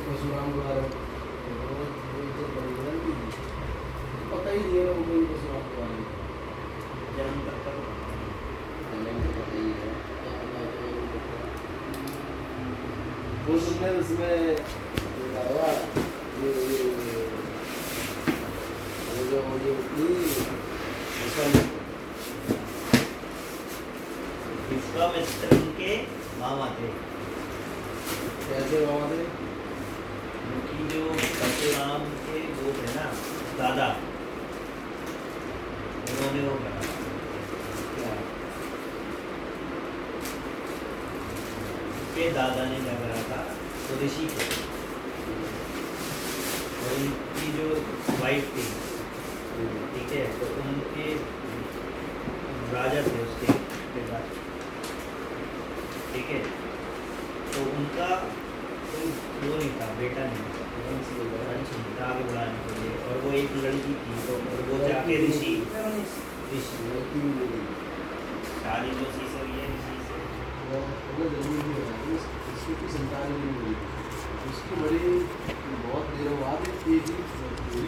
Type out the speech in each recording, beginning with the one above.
परशुराम के बारे में तो पता ही नहीं है ना मुझे परशुराम के बारे में। जन्म तक का जन्म तो पता ही है। वो तुमने उसमें देखा होगा वो जो विश्वामित्र के मामा थे। कैसे मामा थे? उनकी जो परशुराम के वो थे ना दादा, उन्होंने वो करा क्या? के दादा ने क्या करा था, तो ऋषि थे और उनकी जो वाइफ थी, ठीक है, तो उनके राजा थे उसके पिता, ठीक है, तो उनका कोई वो नहीं था, बेटा नहीं था, वंश नहीं था आगे बढ़ाने के लिए, और वो एक लड़की थी, तो और वो जाके ऋषि शादी जो सी से हुई है ऋषि से, उसकी संतान नहीं हुई, उसकी बड़ी बहुत देर बाद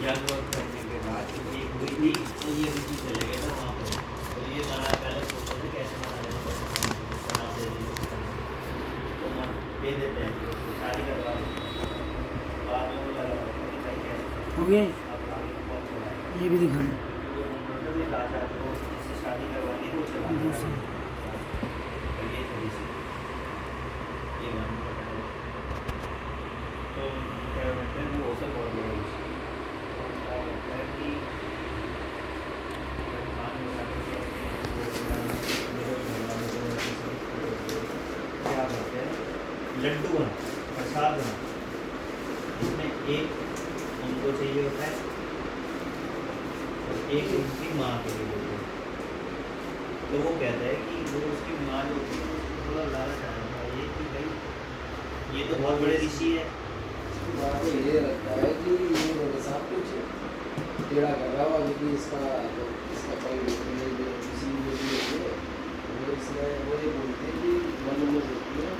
जंग करने के बाद एक हुई थी, तो ये ऋषि चले गए थे वहाँ पर, तो ये बना पहले सोचते थे कैसे बना तो दे देते हैं, शादी करवा बाद में वो लगा हो गया अब आगे कौन चलाएगा, ये भी दिखाएं। जो मतलब ये राजा जो जिससे शादी करवानी है वो चला ये थोड़ी सी ये गान तो क्या कहते हैं वो सब बहुत बड़ा है कि क्या करते हैं लड्डू बना प्रसाद बना, इसमें एक उनको चाहिए होता है और एक उसकी माँ के लिए होता है। तो वो कहता है कि वो उसकी माँ जो होती है थोड़ा लालच आ रहा है ये कि भाई ये तो बहुत बड़े ऋषि है, बात ये लगता है कि ये मेरे साथ कुछ टेढ़ा कर रहा हुआ, क्योंकि इसका कोई किसी में भी है वो इसमें वो ये बोलते हैं कि मन में होती है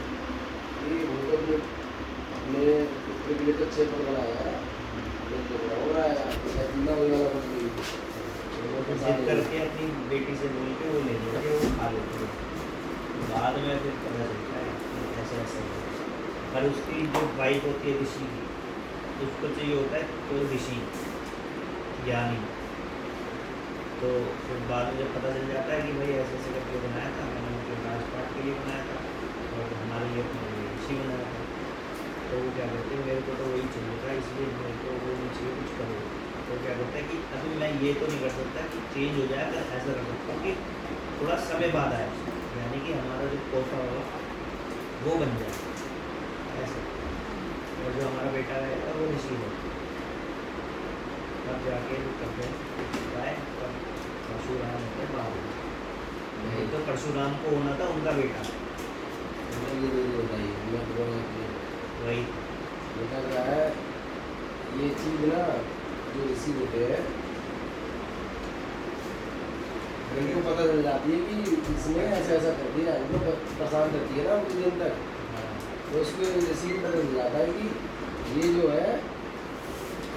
कि वो तो अपने पुत्र के लिए तो 6 पर बनाया है, लेकिन हो रहा है तीना वही वाला बन गई जिद करके अपनी बेटी से बोल के वो ले लेते वो खा लेते हैं, बाद में फिर पता चलता है कि ऐसा ऐसा है। पर उसकी जो वाइफ होती है ऋषि की, उसको चाहिए होता है कोई ऋषि ज्ञानी, तो फिर बाद में जब पता चल जाता है कि भाई ऐसे ऐसे करके बनाया था, मैंने उनके राजपाट के लिए बनाया था और हमारे लिए अपने ऋषि बनाया था, तो वो क्या कहते हैं मेरे को तो वही चाहिए था, इसलिए मेरे को वो नहीं चाहिए, कुछ करो। तो क्या कहता है कि अभी मैं ये तो नहीं कर सकता कि चेंज हो जाए, अगर ऐसा कर सकता हूँ कि थोड़ा समय बाद आए, यानी कि हमारा जो तोहफा होगा वो बन जाए ऐसा, और जो हमारा बेटा रहेगा वो ऋषि है, तब जाके वो करते हैं परशुराम होते बाहर, नहीं तो परशुराम को होना था उनका बेटा, वही बेटा क्या है ये चीज ना जो ऋषि होते हैं इनको पता चल जाती है कि इसने ऐसा ऐसा कर दिया, इनको परेशान करती है ना कुछ दिन तक, तो उसको ऋषि को पता चल जाता है कि ये जो है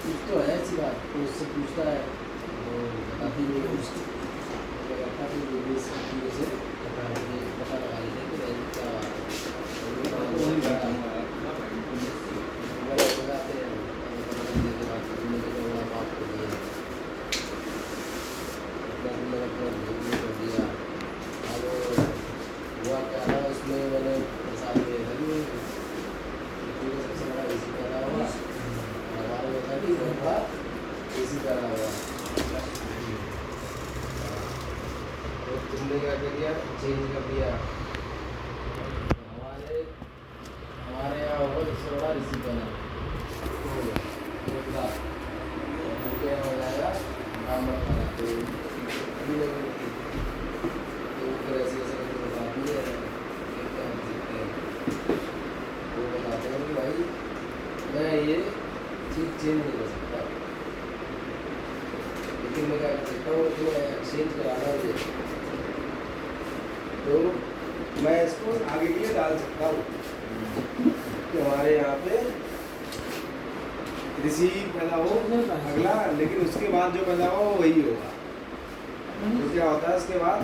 कुछ तो है ऐसी बात, तो उससे पूछता है वो बताती नहीं है उसको, करता फिर जो भी इसकी चीज़ों से पता लगा लेते हैं कि तुमने क्या कर दिया, चेंज कर दिया। हमारे यहाँ होगा सबसे बड़ा ऋषि बना उनके यहाँ हो जाएगा ब्राह्मण खाना, तो ऐसे ऐसे करके बताती है वो बताते हैं कि भाई मैं ये चीज़ चेंज नहीं कर सकता, लेकिन मैं क्या कर सकता हूँ तुम्हें एक्सचेंज कराना है, तो मैं इसको आगे के लिए डाल सकता हूँ कि हमारे यहाँ पे ऋषि पैदा हो अगला, लेकिन उसके बाद जो पैदा हुआ वो वही होगा। तो क्या होता है उसके बाद,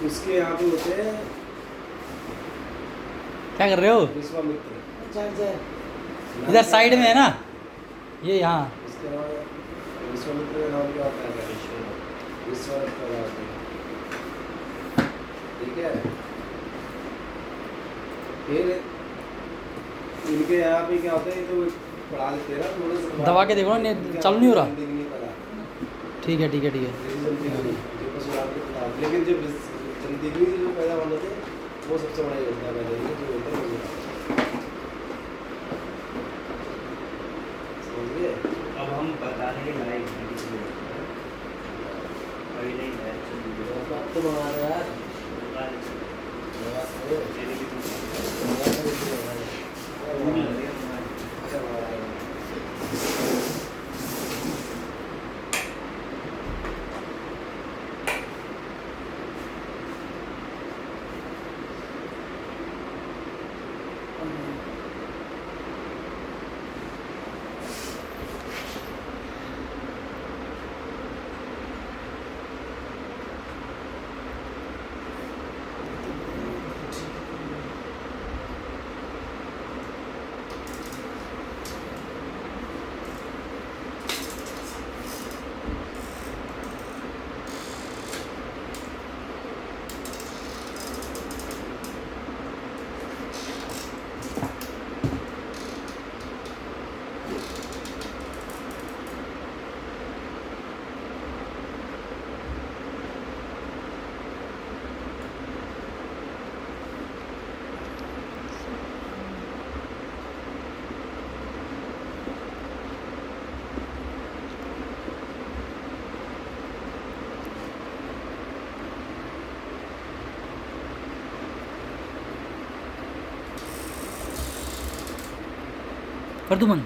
उसके यहाँ पे होते हैं क्या कर रहे हो? विश्वामित्र। इधर साइड में है ना ये, यहाँ इसके अलावा विश्वामित्र का नाम क्या होता है? विश्वामित्र पैदा होते हैं, ठीक है। फिर इनके यहाँ पे क्या होता है, तो पढ़ा देते हैं ना थोड़े से, दबा के देखो ना, चालू नहीं हो रहा। नहीं पता, ठीक है ठीक है ठीक है। लेकिन जब चंदीगढ़ी से जो पैदा होने थे वो सबसे बड़ा योजना पैदा हुई जो होता है वो। समझिए, अब हम बताने के लायक हैं किसी को, अभी नहीं है तो बना रहे यार, कर दूँ मन